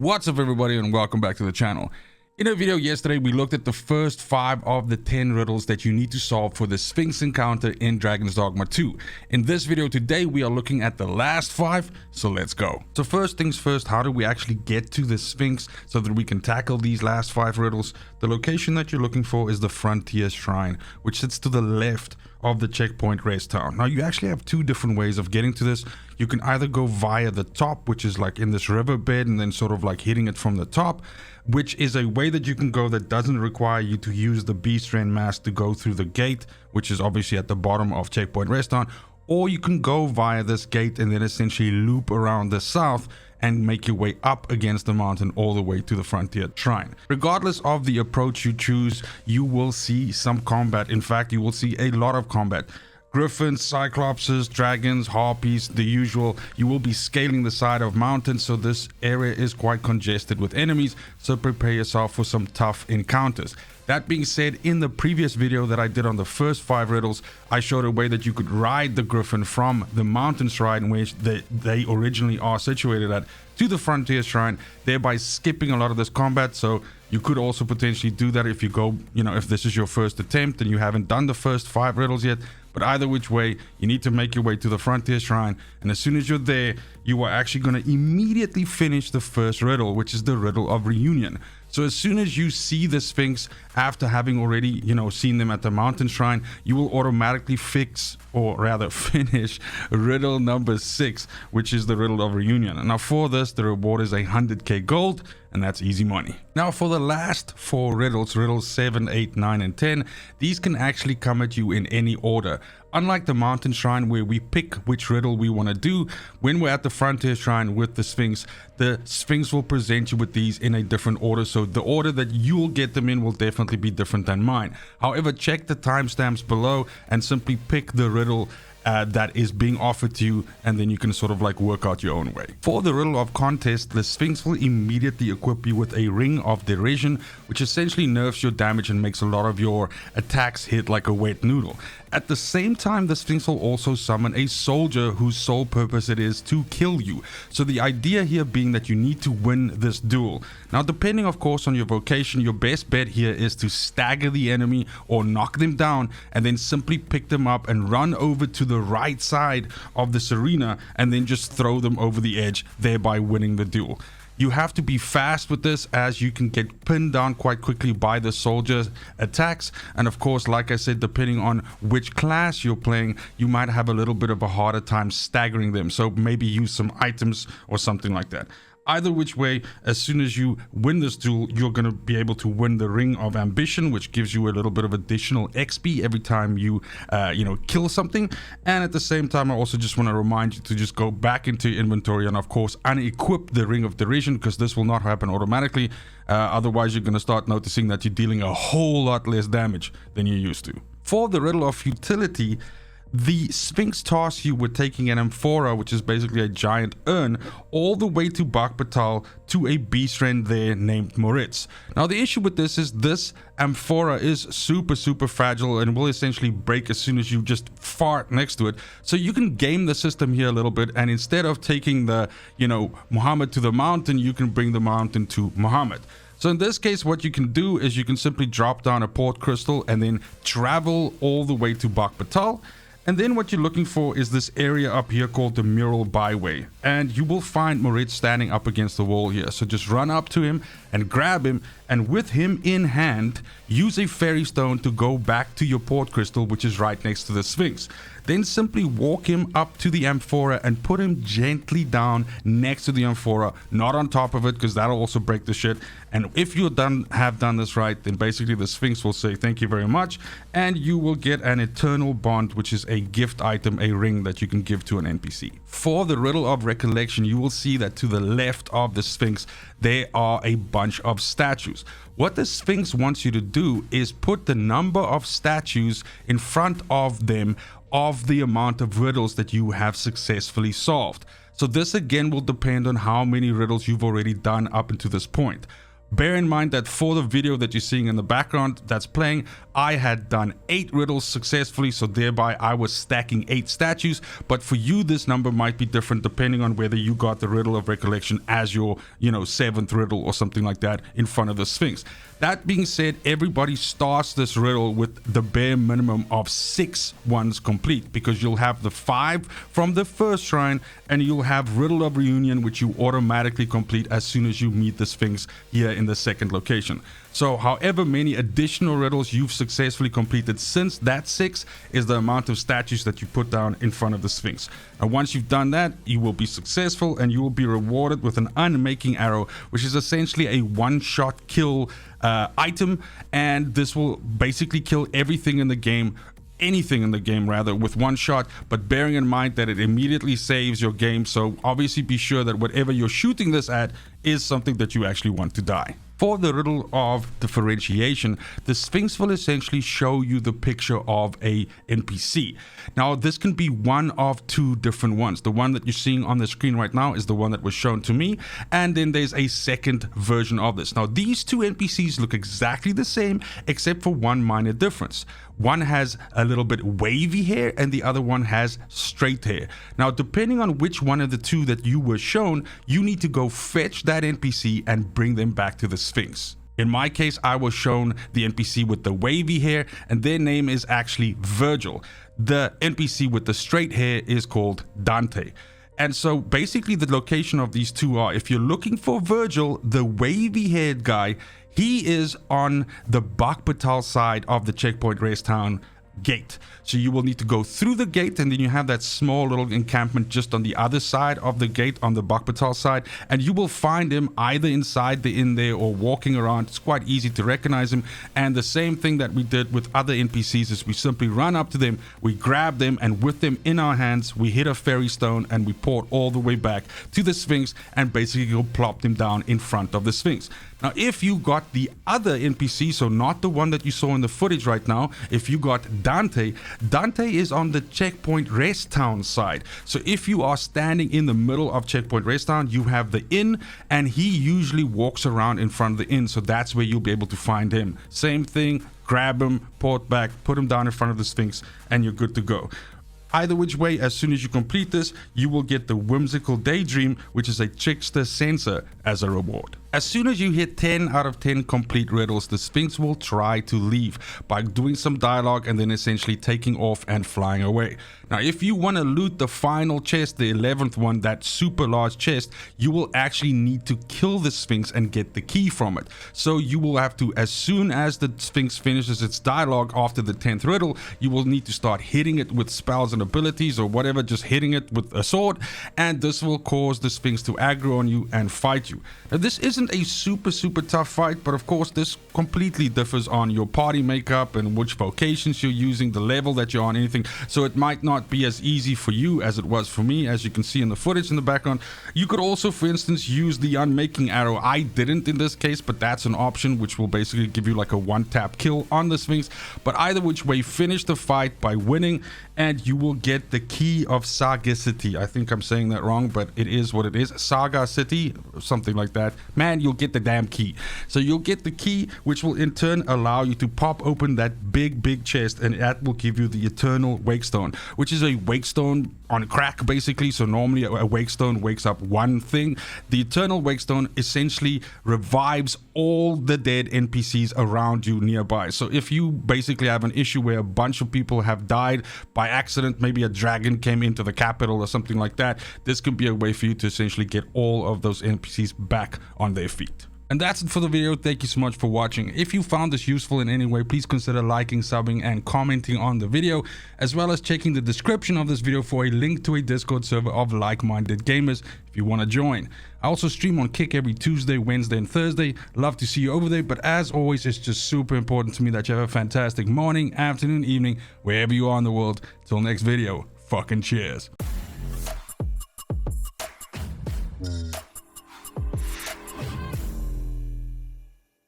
What's up everybody and welcome back to the channel. In a video yesterday we looked at the first 5 of the 10 riddles that you need to solve for the Sphinx encounter in Dragon's Dogma 2. In this video today we are looking at the last 5, so let's go. So first things first, how do we actually get to the Sphinx so that we can tackle these last 5 riddles? The location that you're looking for is the Frontier Shrine, which sits to the left of the checkpoint rest town. Now you actually have 2 different ways of getting to this. You can either go via the top, which is like in this riverbed, and then sort of like hitting it from the top, which is a way that you can go that doesn't require you to use the beast ren mask to go through the gate, which is obviously at the bottom of checkpoint rest town. Or you can go via this gate and then essentially loop around the south and make your way up against the mountain all the way to the Frontier Shrine. Regardless of the approach you choose, you will see some combat. In fact, you will see a lot of combat. Griffins, cyclopses, dragons, harpies, the usual. You will be scaling the side of mountains, so this area is quite congested with enemies, so prepare yourself for some tough encounters. That being said, in the previous video that I did on the first 5 riddles, I showed a way that you could ride the griffin from the mountain shrine, which they originally are situated at, to the Frontier Shrine, thereby skipping a lot of this combat. So you could also potentially do that if you go, if this is your first attempt and you haven't done the first 5 riddles yet. But either which way, you need to make your way to the Frontier Shrine, and as soon as you're there, you are actually going to immediately finish the first riddle, which is the Riddle of Reunion. So as soon as you see the Sphinx, after having already, seen them at the mountain shrine, you will automatically finish riddle number 6, which is the Riddle of Reunion. Now for this, the reward is 100k gold, and that's easy money. Now for the last 4 riddles, riddles 7, 8, 9, and 10, these can actually come at you in any order. Unlike the mountain shrine where we pick which riddle we want to do, when we're at the Frontier Shrine with the Sphinx will present you with these in a different order. So the order that you'll get them in will definitely be different than mine. However, check the timestamps below and simply pick the riddle that is being offered to you, and then you can sort of like work out your own way. For the Riddle of Contest, the Sphinx will immediately equip you with a Ring of Derision, which essentially nerfs your damage and makes a lot of your attacks hit like a wet noodle. At the same time, the Sphinx will also summon a soldier whose sole purpose it is to kill you. So the idea here being that you need to win this duel. Now, depending of course on your vocation, your best bet here is to stagger the enemy or knock them down, and then simply pick them up and run over to the right side of this arena and then just throw them over the edge, thereby winning the duel. You have to be fast with this, as you can get pinned down quite quickly by the soldier's attacks. And of course, like I said, depending on which class you're playing, you might have a little bit of a harder time staggering them. So maybe use some items or something like that. Either which way, as soon as you win this duel, you're going to be able to win the Ring of Ambition, which gives you a little bit of additional XP every time you, kill something. And at the same time, I also just want to remind you to just go back into your inventory and, of course, unequip the Ring of Derision, because this will not happen automatically. Otherwise, you're going to start noticing that you're dealing a whole lot less damage than you used to. For the Riddle of Futility, the Sphinx tasks you with taking an amphora, which is basically a giant urn, all the way to Bakbatal to a beast friend there named Moritz. Now the issue with this is this amphora is super fragile and will essentially break as soon as you just fart next to it. So you can game the system here a little bit, and instead of taking the Muhammad to the mountain, you can bring the mountain to Muhammad. So in this case, what you can do is you can simply drop down a port crystal and then travel all the way to Bakbatal. And then what you're looking for is this area up here called the Mural Byway, and you will find Moritz standing up against the wall here. So just run up to him and grab him, and with him in hand, use a fairy stone to go back to your port crystal, which is right next to the Sphinx. Then simply walk him up to the amphora and put him gently down next to the amphora, not on top of it, because that'll also break the shit. And if you have done this right, then basically the Sphinx will say thank you very much, and you will get an eternal bond, which is a gift item, a ring that you can give to an NPC. For the Riddle of Recollection, you will see that to the left of the Sphinx there are a bunch of statues. What the Sphinx wants you to do is put the number of statues in front of them of the amount of riddles that you have successfully solved. So this again will depend on how many riddles you've already done up until this point. Bear in mind that for the video that you're seeing in the background that's playing, I had done 8 riddles successfully, so thereby I was stacking 8 statues. But for you, this number might be different depending on whether you got the Riddle of Recollection as your, 7th riddle or something like that in front of the Sphinx. That being said, everybody starts this riddle with the bare minimum of 6 ones complete, because you'll have the 5 from the first shrine, and you'll have Riddle of Reunion, which you automatically complete as soon as you meet the Sphinx here in the second location. So however many additional riddles you've successfully completed since that 6 is the amount of statues that you put down in front of the Sphinx. And once you've done that, you will be successful and you will be rewarded with an unmaking arrow, which is essentially a one-shot kill item, and this will basically kill everything in the game, anything in the game rather, with one shot, but bearing in mind that it immediately saves your game. So obviously be sure that whatever you're shooting this at is something that you actually want to die. For the Riddle of Differentiation, the Sphinx will essentially show you the picture of a NPC. Now, this can be one of 2 different ones. The one that you're seeing on the screen right now is the one that was shown to me, and then there's a second version of this. Now, these 2 NPCs look exactly the same, except for one minor difference. One has a little bit wavy hair and the other one has straight hair. Now, depending on which one of the 2 that you were shown, you need to go fetch that NPC and bring them back to the Sphinx. In my case, I was shown the NPC with the wavy hair, and their name is actually Virgil. The NPC with the straight hair is called Dante. And so basically the location of these 2 are, if you're looking for Virgil, the wavy haired guy, he is on the Bakbatal side of the Checkpoint Rest Town gate. So you will need to go through the gate, and then you have that small little encampment just on the other side of the gate on the Bakbatal side, and you will find him either inside the inn there or walking around. It's quite easy to recognize him. And the same thing that we did with other NPCs is we simply run up to them, we grab them, and with them in our hands we hit a fairy stone and we port all the way back to the Sphinx and basically go plop them down in front of the Sphinx. Now, if you got the other NPC, so not the one that you saw in the footage right now, if you got Dante, Dante is on the Checkpoint Rest Town side. So if you are standing in the middle of Checkpoint Rest Town, you have the inn, and he usually walks around in front of the inn. So that's where you'll be able to find him. Same thing, grab him, port back, put him down in front of the Sphinx, and you're good to go. Either which way, as soon as you complete this, you will get the Whimsical Daydream, which is a trickster sensor, as a reward. As soon as you hit 10 out of 10 complete riddles, the Sphinx will try to leave by doing some dialogue and then essentially taking off and flying away. Now, if you want to loot the final chest, the 11th one, that super large chest, you will actually need to kill the Sphinx and get the key from it. So you will have to, as soon as the Sphinx finishes its dialogue after the 10th riddle, you will need to start hitting it with spells and abilities or whatever, just hitting it with a sword, and this will cause the Sphinx to aggro on you and fight you. Now, this isn't a super tough fight, but of course this completely differs on your party makeup and which vocations you're using, the level that you're on, anything. So it might not be as easy for you as it was for me, as you can see in the footage in the background. You could also, for instance, use the unmaking arrow. I didn't in this case, but that's an option which will basically give you like a one-tap kill on the Sphinx. But either which way, finish the fight by winning and you will get the key of Sagacity. I think I'm saying that wrong, but it is what it is. Saga City, something like that. Man, you'll get the damn key. So you'll get the key, which will in turn allow you to pop open that big chest, and that will give you the Eternal Wakestone, which is a wakestone on crack basically. So normally a wakestone wakes up one thing. The Eternal Wakestone essentially revives all the dead NPCs around you nearby. So if you basically have an issue where a bunch of people have died by accident, maybe a dragon came into the capital or something like that, this could be a way for you to essentially get all of those NPCs back on their feet. And that's it for the video. Thank you so much for watching. If you found this useful in any way, please consider liking, subbing, and commenting on the video, as well as checking the description of this video for a link to a Discord server of like-minded gamers if you want to join. I also stream on Kick every Tuesday, Wednesday, and Thursday. Love to see you over there, but as always, it's just super important to me that you have a fantastic morning, afternoon, evening, wherever you are in the world. Till next video, fucking cheers.